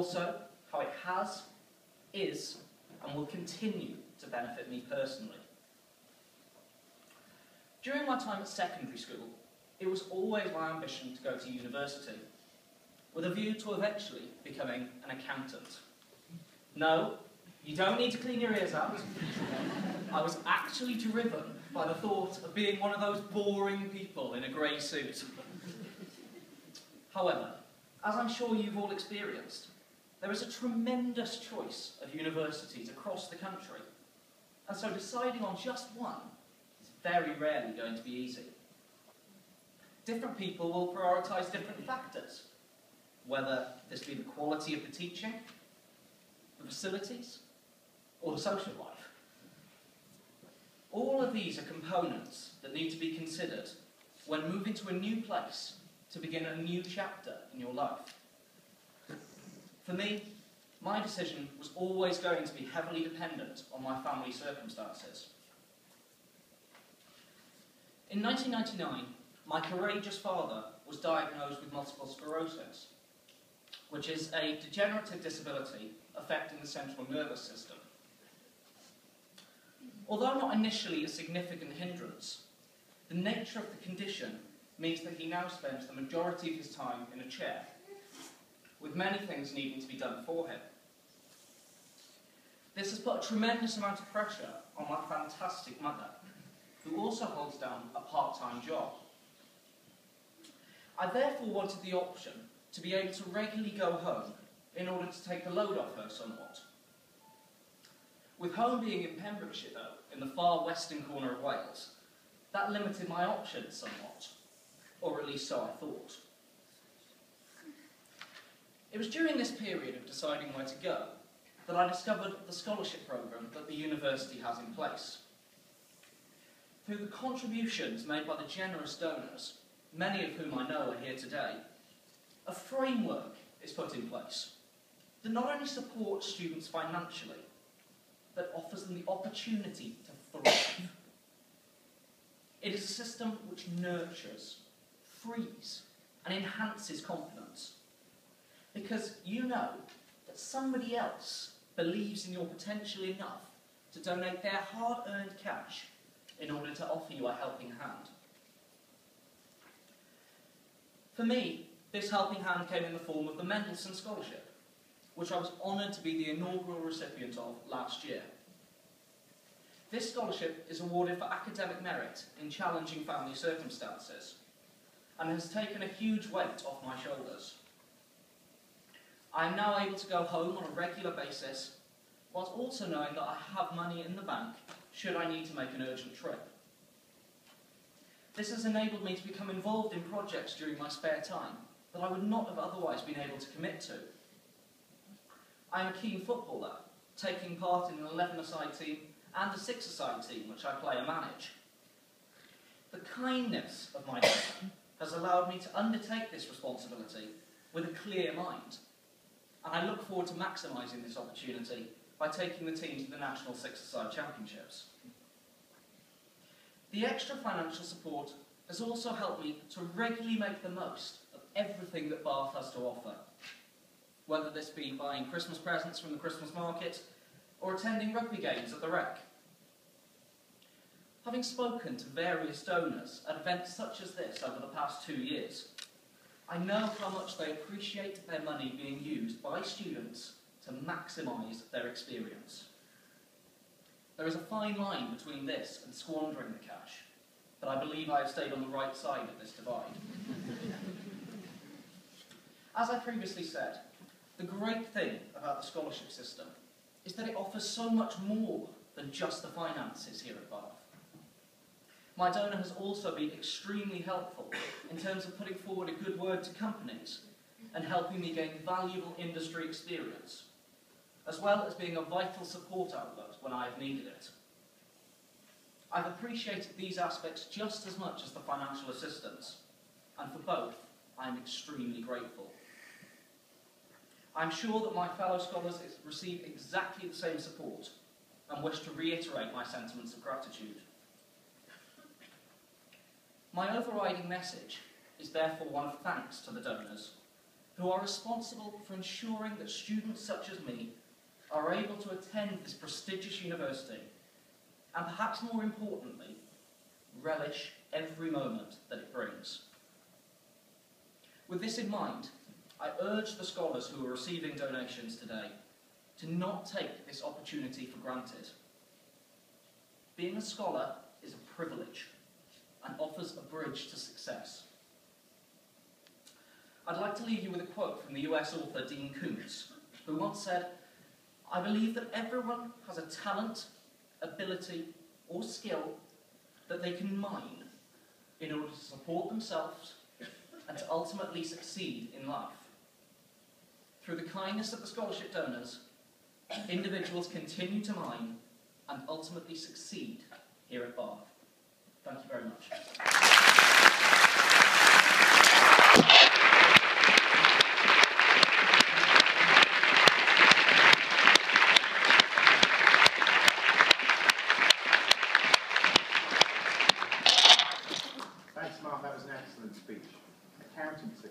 also how it has, is, and will continue to benefit me personally. During my time at secondary school, it was always my ambition to go to university, with a view to eventually becoming an accountant. No, you don't need to clean your ears out. I was actually driven by the thought of being one of those boring people in a grey suit. However, as I'm sure you've all experienced, there is a tremendous choice of universities across the country, and so deciding on just one is very rarely going to be easy. Different people will prioritise different factors, whether this be the quality of the teaching, the facilities, or the social life. All of these are components that need to be considered when moving to a new place to begin a new chapter in your life. For me, my decision was always going to be heavily dependent on my family circumstances. In 1999, my courageous father was diagnosed with multiple sclerosis, which is a degenerative disability affecting the central nervous system. Although not initially a significant hindrance, the nature of the condition means that he now spends the majority of his time in a chair, with many things needing to be done for him. This has put a tremendous amount of pressure on my fantastic mother, who also holds down a part-time job. I therefore wanted the option to be able to regularly go home in order to take the load off her somewhat. With home being in Pembrokeshire, though, in the far western corner of Wales, that limited my options somewhat, or at least so I thought. It was during this period of deciding where to go that I discovered the scholarship programme that the university has in place. Through the contributions made by the generous donors, many of whom I know are here today, a framework is put in place that not only supports students financially, but offers them the opportunity to thrive. It is a system which nurtures, frees, and enhances confidence. Because you know that somebody else believes in your potential enough to donate their hard-earned cash in order to offer you a helping hand. For me, this helping hand came in the form of the Venables Scholarship, which I was honoured to be the inaugural recipient of last year. This scholarship is awarded for academic merit in challenging family circumstances, and has taken a huge weight off my shoulders. I am now able to go home on a regular basis, whilst also knowing that I have money in the bank should I need to make an urgent trip. This has enabled me to become involved in projects during my spare time that I would not have otherwise been able to commit to. I am a keen footballer, taking part in an 11-a-side team and a 6-a-side team which I play and manage. The kindness of my donor has allowed me to undertake this responsibility with a clear mind, and I look forward to maximising this opportunity by taking the team to the National 6-a-side Championships. The extra financial support has also helped me to regularly make the most of everything that Bath has to offer, whether this be buying Christmas presents from the Christmas market or attending rugby games at the Rec. Having spoken to various donors at events such as this over the past 2 years, I know how much they appreciate their money being used by students to maximise their experience. There is a fine line between this and squandering the cash, but I believe I have stayed on the right side of this divide. As I previously said, the great thing about the scholarship system is that it offers so much more than just the finances here at Bath. My donor has also been extremely helpful in terms of putting forward a good word to companies and helping me gain valuable industry experience, as well as being a vital support outlet when I have needed it. I've appreciated these aspects just as much as the financial assistance, and for both, I am extremely grateful. I'm sure that my fellow scholars receive exactly the same support and wish to reiterate my sentiments of gratitude. My overriding message is therefore one of thanks to the donors, who who are responsible for ensuring that students such as me are able to attend this prestigious university, and perhaps more importantly, relish every moment that it brings. With this in mind, I urge the scholars who are receiving donations today to not take this opportunity for granted. Being a scholar is a privilege and offers a bridge to success. I'd like to leave you with a quote from the US author Dean Koontz, who once said, "I believe that everyone has a talent, ability, or skill that they can mine in order to support themselves and to ultimately succeed in life. Through the kindness of the scholarship donors, individuals continue to mine and ultimately succeed here at Bath." Thank you very much. Thanks, Mark. That was an excellent speech. Accountancy.